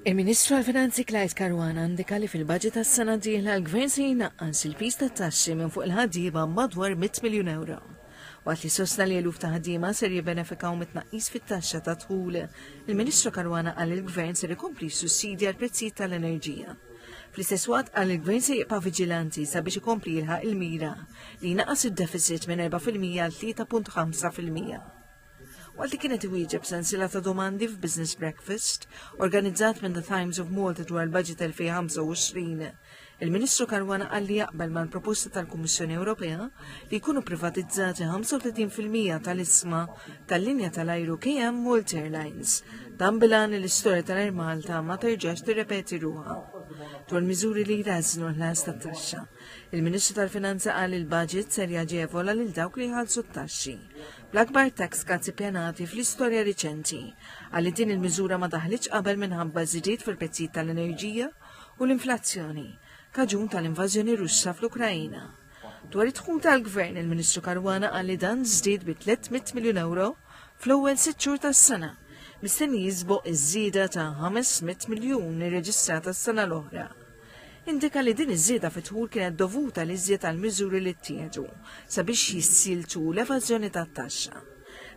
Il-Ministru għal-Finanzi Klajt Karwana indika li fil-budget tas-sena d-dieħla l-Gvern se jnaqqas il-pis tat-taxxi minn fuq il-ħaddiema madwar 100 miljun euro. Waqt li sostna li eluf ta' ħaddiema ser jibbenefikaw mit-tnaqqis fit-taxxa ta' dħul, il-Ministru Karwana qal il-Gvern ser ikompli sussidja l-prezzijiet tal-enerġija. Fl-istess waqt qal il-Gvern se jibqa' viġilanti sabiex ikompli jilħaq il-mira li jnaqqas id-deficit minn 4% għal 3.5%. Waqt li kienet iwieġeb sensiela ta' domandi f'Business Breakfast, organizzat minn The Times of Malta dwar il-Budget 2025, il-Ministru Karwana qal li jaqbel mal-proposta tal-Kummissjoni Ewropea li jkunu privatizzati 35% tal-isma tal-linja tal-ajru KM Malta Airlines, dan bilan l-istorja tal-Air Malta ma terġax tirrepeti ruha. Dwar miżuri li jrażnu l-ħlas tat-taxxa, il-Ministru tal-Finanza qal il-budget ser jaġevola lil dawk li jħallsu t-taxxi. L-akbar tax cuts ippjanati fl-istorja riċenti għalli din il-miżura ma daħlitx qabel minħabba żidiet fil-prezzijiet tal-enerġija u l-inflazzjoni, kaġun tal-invażjoni Russa fl-Ukrajina. Dwar id-dħul tal-Gvern, il-Ministru Karwana qal li dan żdied bi 300 miljun euro fl-ewwel 6 xhur tas-sena, mistenni jisboq iż-żieda ta' 500 miljun irreġistrata s-sena l-oħra. Indika li din iż-żieda fit-dħul kienet dovuta li żied tal-miżuri li ttieħdu sabiex jissiltu l-evażjoni tat-taxxa.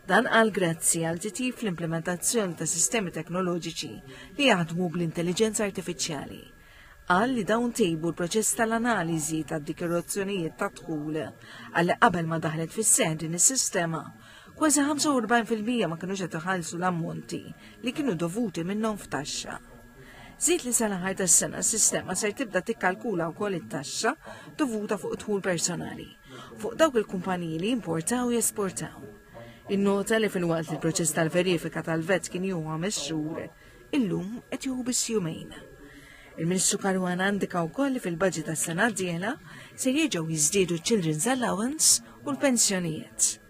Dan qal grazzi għal titjib fl-implementazzjoni ta' sistemi teknoloġiċi li jaħdmu bl-intelligenza artifiċjali. Qal li dawn tejbu l-proċess tal-analiżi tad-dikjarazzjonijiet ta' dħul għalli qabel ma daħlet fis-seħ din is-sistema kważi 45% ma kinux qed iħallsu l-ammonti li kienu dovuti minnhom f'taxxa. Żied li sal-aħħar tas-sena s-sistema ser tibda tikkalkula wkoll it-taxxa dovuta fuq dħul personali, fuq dawk il-kumpaniji li importaw u jesportaw. Innota li fil-waqt li l-proċess tal-verifika tal-vet kien jieħu 5 xhur, illum qed jieħu biss jumejn. Il-Ministru Karwana indika wkoll li fil-budget tas-sena d-dieħla se jerġgħu jiżdiedu ch-Children's Allowance u l-pensjonijiet.